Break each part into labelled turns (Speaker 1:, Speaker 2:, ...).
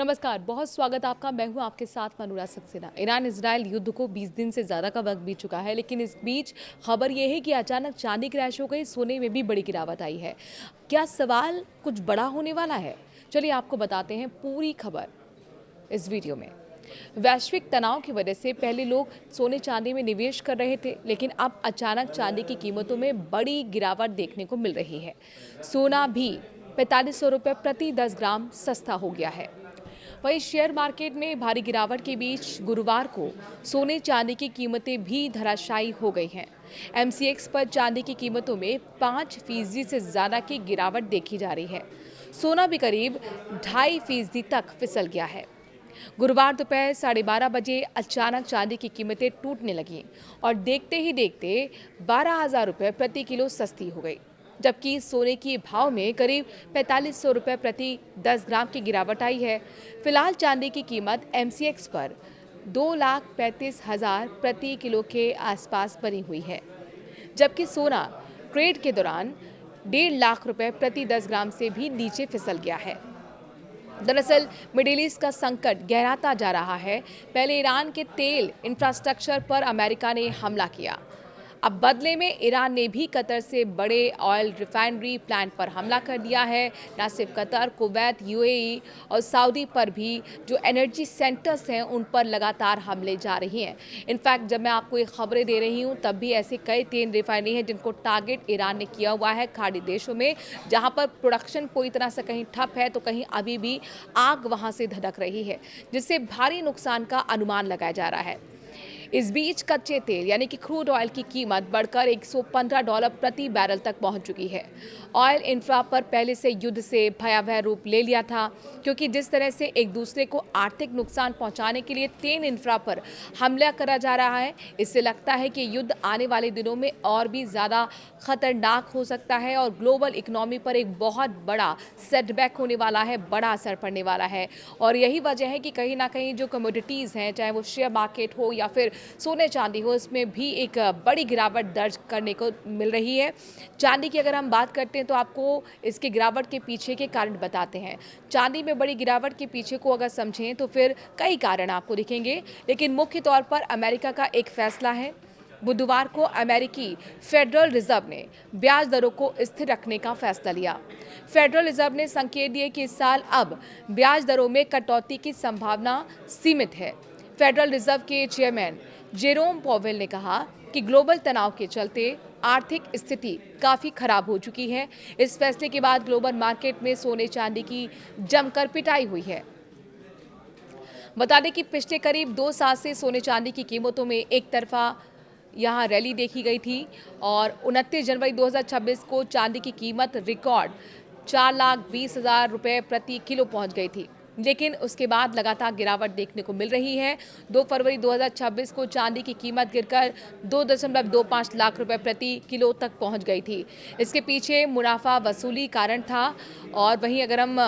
Speaker 1: नमस्कार, बहुत स्वागत आपका। मैं हूं आपके साथ मनूरा सक्सेना। ईरान इजराइल युद्ध को 20 दिन से ज़्यादा का वक्त बीत चुका है, लेकिन इस बीच खबर यह है कि अचानक चांदी क्रैश हो गई, सोने में भी बड़ी गिरावट आई है। क्या सवाल कुछ बड़ा होने वाला है? चलिए आपको बताते हैं पूरी खबर इस वीडियो में। वैश्विक तनाव की वजह से पहले लोग सोने चांदी में निवेश कर रहे थे, लेकिन अब अचानक चांदी की कीमतों में बड़ी गिरावट देखने को मिल रही है। सोना भी 4500 रुपये प्रति 10 ग्राम सस्ता हो गया है। वहीं शेयर मार्केट में भारी गिरावट के बीच गुरुवार को सोने चांदी की कीमतें भी धराशायी हो गई हैं। एमसीएक्स पर चांदी की कीमतों में 5% से ज़्यादा की गिरावट देखी जा रही है। सोना भी करीब 2.5% तक फिसल गया है। गुरुवार दोपहर 12:30 बजे अचानक चांदी की कीमतें टूटने लगीं और देखते ही देखते 12,000 रुपये प्रति किलो सस्ती हो गई, जबकि सोने के भाव में करीब 4500 रुपये प्रति 10 ग्राम की गिरावट आई है। फिलहाल चांदी की कीमत एमसीएक्स पर 2,35,000 प्रति किलो के आसपास बनी हुई है, जबकि सोना ट्रेड के दौरान 1.5 लाख रुपए प्रति 10 ग्राम से भी नीचे फिसल गया है। दरअसल मिडिल ईस्ट का संकट गहराता जा रहा है। पहले ईरान के तेल इंफ्रास्ट्रक्चर पर अमेरिका ने हमला किया, अब बदले में ईरान ने भी कतर से बड़े ऑयल रिफाइनरी प्लांट पर हमला कर दिया है। न सिर्फ कतर, कुवैत, यूएई और सऊदी पर भी जो एनर्जी सेंटर्स हैं उन पर लगातार हमले जा रही हैं। इनफैक्ट जब मैं आपको ये खबरें दे रही हूँ तब भी ऐसे कई तेल रिफाइनरी हैं जिनको टारगेट ईरान ने किया हुआ है खाड़ी देशों में, जहाँ पर प्रोडक्शन पूरी तरह से कहीं ठप है तो कहीं अभी भी आग वहाँ से धधक रही है, जिससे भारी नुकसान का अनुमान लगाया जा रहा है। इस बीच कच्चे तेल यानी कि क्रूड ऑयल की कीमत बढ़कर $115 प्रति बैरल तक पहुंच चुकी है। ऑयल इंफ्रा पर पहले से युद्ध से भयावह रूप ले लिया था, क्योंकि जिस तरह से एक दूसरे को आर्थिक नुकसान पहुंचाने के लिए तेल इंफ्रा पर हमला करा जा रहा है, इससे लगता है कि युद्ध आने वाले दिनों में और भी ज़्यादा खतरनाक हो सकता है और ग्लोबल इकोनॉमी पर एक बहुत बड़ा सेटबैक होने वाला है, बड़ा असर पड़ने वाला है। और यही वजह है कि कहीं ना कहीं जो कमोडिटीज़ हैं, चाहे वो शेयर मार्केट हो या फिर सोने चांदी हो, इसमें भी एक बड़ी गिरावट दर्ज करने को मिल रही है। चांदी की अगर हम बात करते हैं तो आपको इसके गिरावट के पीछे के कारण बताते हैं। चांदी में बड़ी गिरावट के पीछे को अगर समझें तो फिर कई कारण आपको दिखेंगे, लेकिन मुख्य तौर पर अमेरिका का एक फैसला है। बुधवार को अमेरिकी फेडरल रिजर्व ने ब्याज दरों को स्थिर रखने का फैसला लिया। फेडरल रिजर्व ने संकेत दिए कि इस साल अब ब्याज दरों में कटौती की संभावना सीमित है। फेडरल रिजर्व के चेयरमैन जेरोम पॉवेल ने कहा कि ग्लोबल तनाव के चलते आर्थिक स्थिति काफ़ी खराब हो चुकी है। इस फैसले के बाद ग्लोबल मार्केट में सोने चांदी की जमकर पिटाई हुई है। बता दें कि पिछले करीब 2 साल से सोने चांदी की कीमतों में एक तरफा यहाँ रैली देखी गई थी और 29 जनवरी 2026 को चांदी की कीमत रिकॉर्ड 4,20,000 रुपये प्रति किलो पहुँच गई थी, लेकिन उसके बाद लगातार गिरावट देखने को मिल रही है। 2 फरवरी 2026 को चांदी की कीमत गिरकर 2.25 लाख रुपए प्रति किलो तक पहुंच गई थी। इसके पीछे मुनाफा वसूली कारण था। और वहीं अगर हम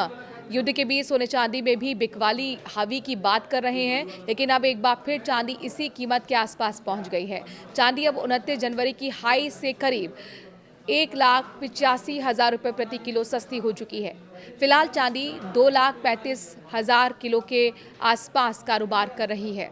Speaker 1: युद्ध के बीच सोने चांदी में भी बिकवाली हावी की बात कर रहे हैं, लेकिन अब एक बार फिर चांदी इसी कीमत के आसपास पहुंच गई है। चांदी अब 29 जनवरी की हाई से करीब 1,85,000 रुपये प्रति किलो सस्ती हो चुकी है। फिलहाल चांदी 2,35,000 किलो के आसपास कारोबार कर रही है।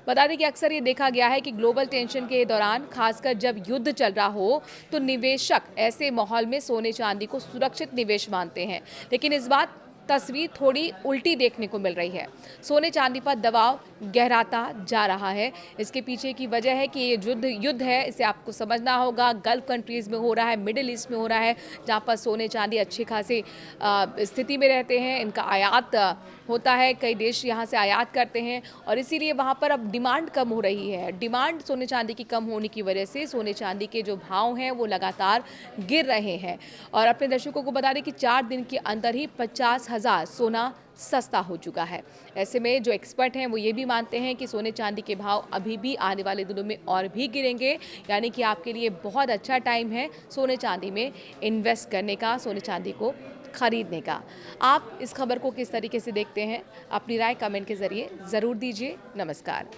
Speaker 1: बता दें कि अक्सर ये देखा गया है कि ग्लोबल टेंशन के दौरान, खासकर जब युद्ध चल रहा हो, तो निवेशक ऐसे माहौल में सोने चांदी को सुरक्षित निवेश मानते हैं, लेकिन इस बार तस्वीर थोड़ी उल्टी देखने को मिल रही है। सोने चांदी पर दबाव गहराता जा रहा है। इसके पीछे की वजह है कि ये युद्ध है, इसे आपको समझना होगा। गल्फ कंट्रीज़ में हो रहा है, मिडिल ईस्ट में हो रहा है, जहाँ पर सोने चांदी अच्छी खासी स्थिति में रहते हैं। इनका आयात होता है, कई देश यहाँ से आयात करते हैं और इसीलिए वहाँ पर अब डिमांड कम हो रही है। डिमांड सोने चांदी की कम होने की वजह से सोने चांदी के जो भाव हैं वो लगातार गिर रहे हैं। और अपने दर्शकों को बता दें कि 4 दिन के अंदर ही 50,000 सोना सस्ता हो चुका है। ऐसे में जो एक्सपर्ट हैं वो ये भी मानते हैं कि सोने चांदी के भाव अभी भी आने वाले दिनों में और भी गिरेंगे, यानी कि आपके लिए बहुत अच्छा टाइम है सोने चांदी में इन्वेस्ट करने का, सोने चांदी को खरीदने का। आप इस खबर को किस तरीके से देखते हैं? अपनी राय कमेंट के जरिए ज़रूर दीजिए। नमस्कार।